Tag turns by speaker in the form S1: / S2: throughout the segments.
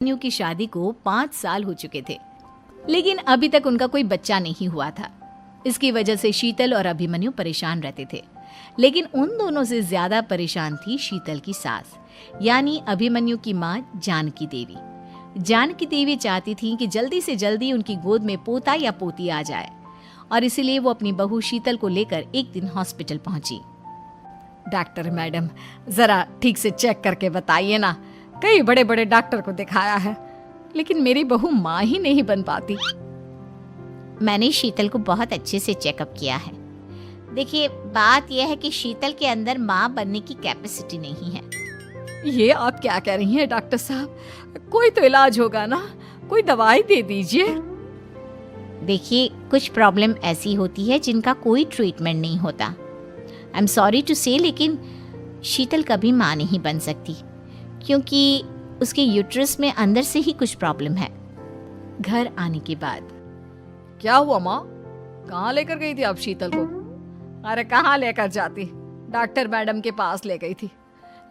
S1: अभिमन्यु की शादी को 5 साल हो चुके थे, लेकिन अभी तक उनका कोई बच्चा नहीं हुआ था। इसकी वजह से शीतल और अभिमन्यु परेशान रहते थे, लेकिन उन दोनों से ज्यादा परेशान थी शीतल की सास, यानी अभिमन्यु की माँ जानकी देवी। जानकी देवी चाहती थी कि जल्दी से जल्दी उनकी गोद में पोता या पोती आ जाए, और इसीलिए वो अपनी बहू शीतल को लेकर एक दिन हॉस्पिटल पहुंची।
S2: डॉक्टर मैडम, जरा ठीक से चेक करके बताइए ना। कई बड़े बड़े डॉक्टर को दिखाया है, लेकिन मेरी बहू माँ ही नहीं बन पाती।
S3: मैंने शीतल को बहुत अच्छे से चेकअप किया है। देखिए, बात यह है कि शीतल के अंदर माँ बनने की कैपेसिटी नहीं है।
S2: ये आप क्या कह रही हैं डॉक्टर साहब? कोई तो इलाज होगा ना, कोई दवाई दे दीजिए।
S3: देखिए, कुछ प्रॉब्लम ऐसी होती है जिनका कोई ट्रीटमेंट नहीं होता। आई एम सॉरी टू से, लेकिन शीतल कभी माँ नहीं बन सकती, क्योंकि उसके यूट्रस में अंदर से ही कुछ प्रॉब्लम है।
S1: घर आने के बाद
S2: क्या हुआ माँ? कहाँ लेकर गई थी आप शीतल को? अरे कहाँ लेकर जाती, डॉक्टर मैडम के पास ले गई थी,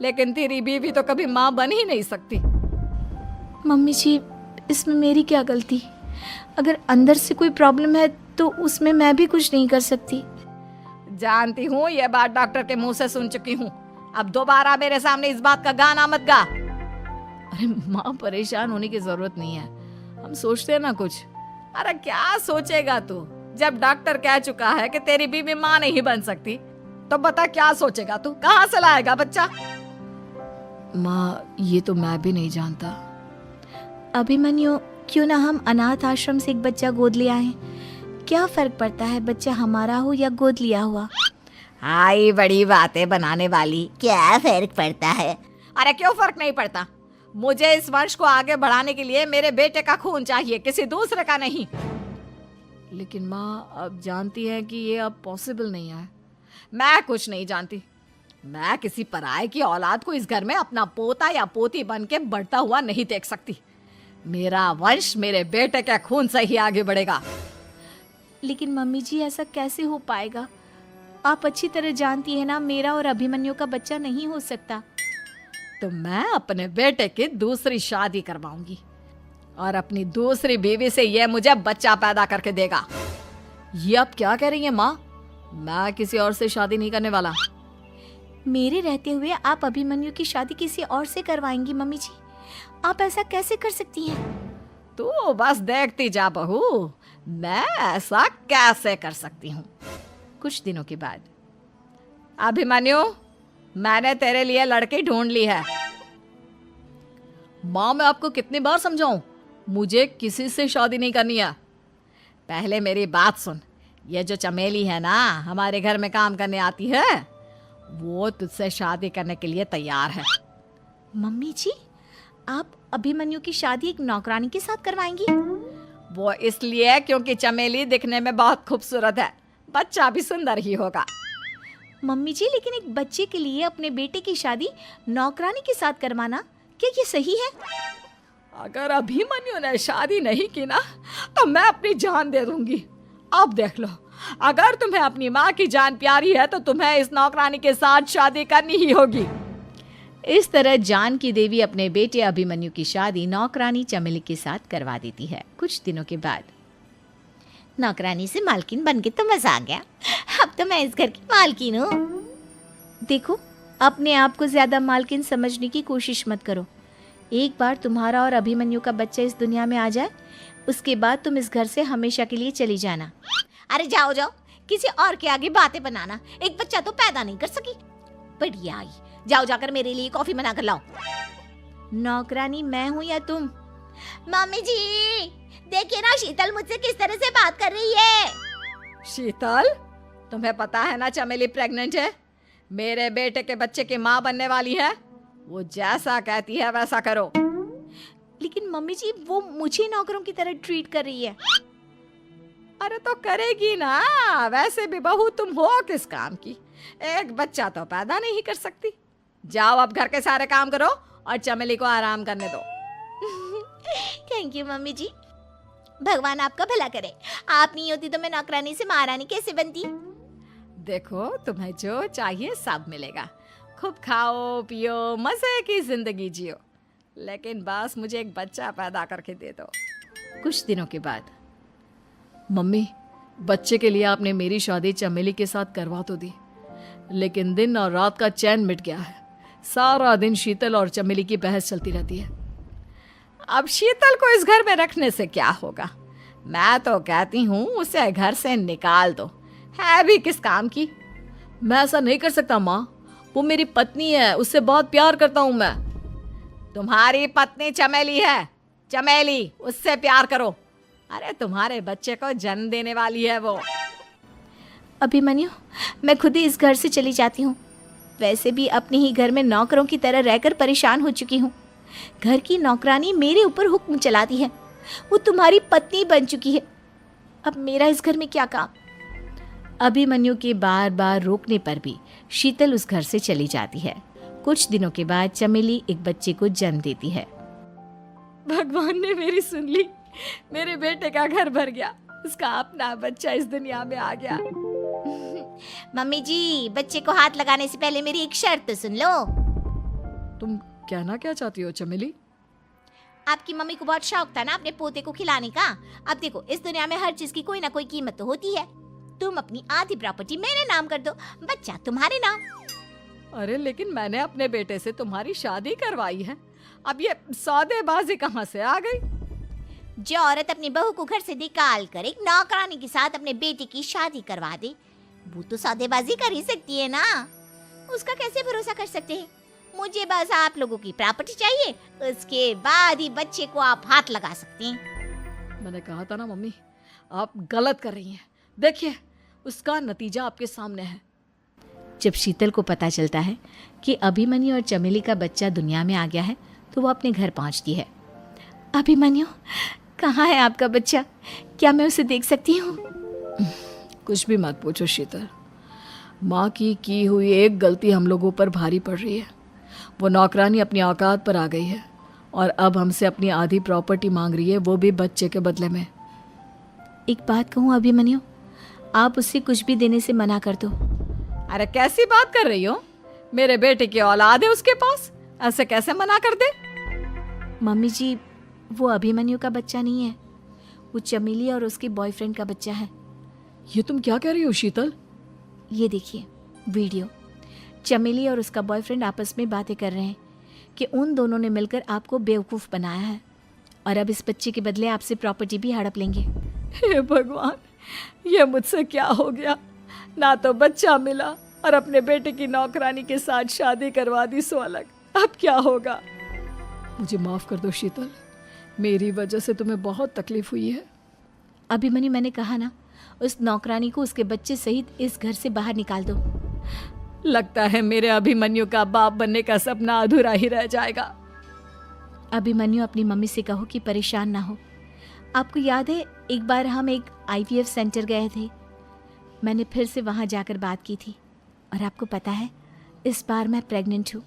S2: लेकिन तेरी बीवी तो कभी माँ बन ही नहीं सकती।
S1: मम्मी जी, इसमें मेरी क्या गलती? अगर अंदर से कोई प्रॉब्लम है तो उसमें मैं भी कुछ नहीं कर सकती।
S2: जानती हूँ, ये बात डॉक्टर के मुंह से सुन चुकी हूँ। अब दोबारा मेरे सामने इस बात का गाना मत गा।
S1: अरे माँ, परेशान होने की जरूरत नहीं है, हम सोचते हैं ना कुछ।
S2: अरे क्या सोचेगा तू? जब डॉक्टर कह चुका है कि तेरी बीवी माँ नहीं बन सकती, तो बता क्या सोचेगा तू? कहाँ से लाएगा बच्चा?
S1: माँ, ये तो मैं भी नहीं जानता। अभिमन्यु, क्यों ना हम अनाथ आश्रम से एक बच्चा गोद ले आए? क्या फर्क पड़ता है बच्चा हमारा हो या गोद लिया हुआ?
S2: हाय, बड़ी बातें बनाने वाली।
S3: क्या फर्क पड़ता है?
S2: अरे क्यों फर्क नहीं पड़ता? मुझे इस वंश को आगे बढ़ाने के लिए मेरे बेटे का खून चाहिए, किसी दूसरे का नहीं।
S1: लेकिन माँ, आप जानती हैं कि ये अब पॉसिबल नहीं है।
S2: मैं कुछ नहीं जानती। मैं किसी पराये की औलाद को इस घर में अपना पोता या पोती बन के बढ़ता हुआ नहीं देख सकती। मेरा वंश मेरे बेटे के खून से ही आगे बढ़ेगा।
S1: लेकिन मम्मी जी, ऐसा कैसे हो पाएगा? आप अच्छी तरह जानती है ना, मेरा और अभिमन्यु का बच्चा नहीं हो सकता।
S2: तो मैं अपने बेटे की दूसरी शादी करवाऊंगी, और अपनी दूसरी बीवी से ये मुझे बच्चा पैदा करके देगा।
S1: ये आप क्या कह रही हैं माँ? मैं किसी और से शादी नहीं करने वाला। मेरे रहते हुए आप अभिमन्यु की शादी किसी और से करवाएंगी? मम्मी जी, आप ऐसा कैसे कर सकती हैं?
S2: तू बस देखती जा बहू, मैं ऐसा कैसे कर सकती हूँ।
S1: कुछ दिनों के बाद,
S2: अभिमन्यु, मैंने तेरे लिए लड़की ढूंढ ली है।
S1: माँ, मैं आपको कितनी बार समझाऊं, मुझे किसी से शादी नहीं करनी है।
S2: पहले मेरी बात सुन। ये जो चमेली है ना, हमारे घर में काम करने आती है, वो तुझसे शादी करने के लिए तैयार है।
S1: मम्मी जी, आप अभिमन्यु की शादी एक नौकरानी के साथ करवाएंगी?
S2: वो इसलिए क्योंकि चमेली दिखने में बहुत खूबसूरत है, बच्चा भी सुंदर ही होगा।
S1: मम्मी जी, लेकिन एक बच्चे के लिए अपने बेटे की शादी नौकरानी के साथ करवाना, क्या ये सही है?
S2: अगर अभिमन्यु ने शादी नहीं की ना, तो मैं अपनी जान दे दूंगी। अब देख लो, अगर तुम्हें अपनी माँ की जान प्यारी है तो तुम्हें इस नौकरानी के साथ शादी करनी ही होगी।
S1: इस तरह जानकी देवी अपने बेटे अभिमन्यु की शादी नौकरानी चमेली के साथ करवा देती है। कुछ दिनों के बाद,
S3: नौकरानी से मालकिन बन के तो मजा आ गया। अब तो मैं इस घर की मालकिन हूँ।
S1: देखो, अपने आप को ज्यादा मालकिन समझने की कोशिश मत करो। एक बार तुम्हारा और अभिमन्यु का बच्चा इस दुनिया में आ जाए, उसके बाद तुम इस घर से हमेशा के लिए चली जाना।
S3: अरे जाओ जाओ, किसी और के आगे बातें बनाना। एक बच्चा तो पैदा नहीं कर सकी। बढ़िया आई, जाओ जाकर मेरे लिए कॉफी बना कर लाओ।
S1: नौकरानी मैं हूँ या तुम?
S3: मम्मी जी, देखिए ना शीतल मुझसे किस तरह से बात कर रही है।
S2: शीतल, तुम्हें पता है ना चमेली प्रेग्नेंट है, मेरे बेटे के बच्चे की माँ बनने वाली है। वो जैसा कहती है वैसा करो।
S1: लेकिन मम्मी जी, वो मुझे नौकरों की तरह ट्रीट कर रही है।
S2: अरे तो करेगी ना, वैसे भी बहू तुम हो किस काम की? एक बच्चा तो पैदा नहीं कर सकती। जाओ अब घर के सारे काम करो और चमेली को आराम करने दो।
S3: थैंक यू मम्मी जी, भगवान आपका भला करे। आप नहीं होती तो मैं नौकरानी से महारानी कैसे बनती?
S2: देखो, तुम्हें जो चाहिए सब मिलेगा। खूब खाओ पियो, मजे की जिंदगी जियो। लेकिन बस मुझे एक बच्चा पैदा करके दे दो।
S1: कुछ दिनों के बाद, मम्मी, बच्चे के लिए आपने मेरी शादी चमेली के साथ करवा तो दी, लेकिन दिन और रात का चैन मिट गया है। सारा दिन शीतल और चमेली की बहस चलती रहती है।
S2: अब शीतल को इस घर में रखने से क्या होगा? मैं तो कहती हूँ उसे घर से निकाल दो, है भी किस काम की।
S1: मैं ऐसा नहीं कर सकता माँ, वो मेरी पत्नी है, उससे बहुत प्यार करता हूँ मैं।
S2: तुम्हारी पत्नी चमेली है, चमेली, उससे प्यार करो। अरे तुम्हारे बच्चे को जन्म देने वाली है वो।
S3: अभिमन्यु, मैं खुद ही इस घर से चली जाती हूँ। वैसे भी अपने ही घर में नौकरों की तरह रहकर परेशान हो चुकी हूँ। घर की नौकरानी मेरे ऊपर हुक्म चलाती है, वो तुम्हारी पत्नी बन चुकी है। अब मेरा इस घर में क्या काम? अभिमन्यु के बार बार रोकने पर भी शीतल उस घर से चली जाती है। कुछ दिनों के बाद चमेली एक बच्चे को जन्म देती है।
S2: भगवान ने मेरी सुन ली, मेरे बेटे का घर भर गया, उसका अपना बच्चा इस दुनिया में आ गया।
S3: मम्मी जी, बच्चे को हाथ लगाने से पहले मेरी एक शर्त तो सुन लो।
S1: तुम कहना क्या चाहती हो चमेली?
S3: आपकी मम्मी को बहुत शौक था ना अपने पोते को खिलाने का। अब देखो, इस दुनिया में हर चीज की कोई ना कोई कीमत तो होती है। तुम अपनी आधी प्रॉपर्टी मेरे नाम कर दो, बच्चा तुम्हारे नाम।
S2: अरे लेकिन मैंने अपने बेटे से तुम्हारी शादी करवाई है, अब ये सौदेबाजी कहाँ से आ गई?
S3: जो औरत अपनी बहू को घर से निकाल कर एक नौकरानी के साथ अपने बेटे की शादी करवा दे, वो तो सौदेबाजी कर ही सकती है ना। उसका कैसे भरोसा कर सकते हैं? मुझे बस आप लोगों की प्रॉपर्टी चाहिए, उसके बाद ही बच्चे को आप हाथ लगा सकते हैं।
S1: मैंने कहा था ना मम्मी, आप गलत कर रही हैं। देखिए, उसका नतीजा आपके सामने है। जब शीतल को पता चलता है कि अभिमन्यु और चमेली का बच्चा दुनिया में आ गया है, तो वो अपने घर पहुंचती है। अभिमन्यु, कहाँ है आपका बच्चा? क्या मैं उसे देख सकती हूँ? कुछ भी मत पूछो शीतल, माँ की हुई एक गलती हम लोगों पर भारी पड़ रही है। वो नौकरानी अपनी औकात पर आ गई है और अब हमसे अपनी आधी प्रॉपर्टी मांग रही है, वो भी बच्चे के बदले में।
S3: एक बात कहूँ अभिमन्यु, आप उससे कुछ भी देने से मना कर दो।
S2: अरे कैसी बात कर रही हो? मेरे बेटे की औलाद है उसके पास, ऐसे कैसे मना कर दे?
S3: मम्मी जी, वो अभिमन्यु का बच्चा नहीं है, वो चमेली और उसके बॉयफ्रेंड का बच्चा है।
S1: ये तुम क्या कह रही हो शीतल?
S3: ये देखिए वीडियो, चमेली और उसका बॉयफ्रेंड आपस में बातें कर रहे हैं कि उन दोनों ने मिलकर आपको बेवकूफ़ बनाया है और अब इस बच्चे के बदले आपसे प्रॉपर्टी भी हड़प लेंगे।
S2: हे भगवान, ये मुझसे क्या हो गया? ना तो बच्चा मिला और अपने बेटे की नौकरानी के साथ शादी करवा दी सो अलग। अब क्या होगा?
S1: मुझे माफ़ कर दो शीतल, मेरी वजह से तुम्हें बहुत तकलीफ हुई है।
S3: अभिमन्यु, मैंने कहा ना, उस नौकरानी को उसके बच्चे सहित इस घर से बाहर निकाल दो।
S2: लगता है मेरे अभिमन्यु का बाप बनने का सपना अधूरा ही रह जाएगा।
S3: अभिमन्यु, अपनी मम्मी से कहो कि परेशान ना हो। आपको याद है, एक बार हम एक IVF सेंटर गए थे, मैंने फिर से वहाँ जाकर बात की थी और आपको पता है, इस बार मैं प्रेग्नेंट हूँ,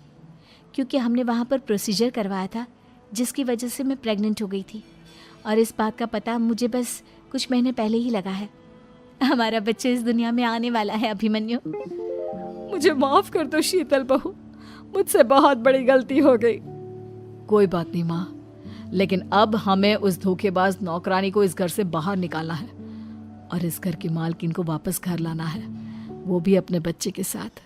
S3: क्योंकि हमने वहाँ पर प्रोसीजर करवाया था जिसकी वजह से मैं प्रेग्नेंट हो गई थी। और इस बात का पता मुझे बस कुछ महीने पहले ही लगा है। हमारा बच्चा इस दुनिया में आने वाला है अभिमन्यु।
S2: मुझे माफ कर दो शीतल बहू, मुझसे बहुत बड़ी गलती हो गई।
S1: कोई बात नहीं माँ, लेकिन अब हमें उस धोखेबाज नौकरानी को इस घर से बाहर निकालना है और इस घर की मालकिन को वापस घर लाना है, वो भी अपने बच्चे के साथ।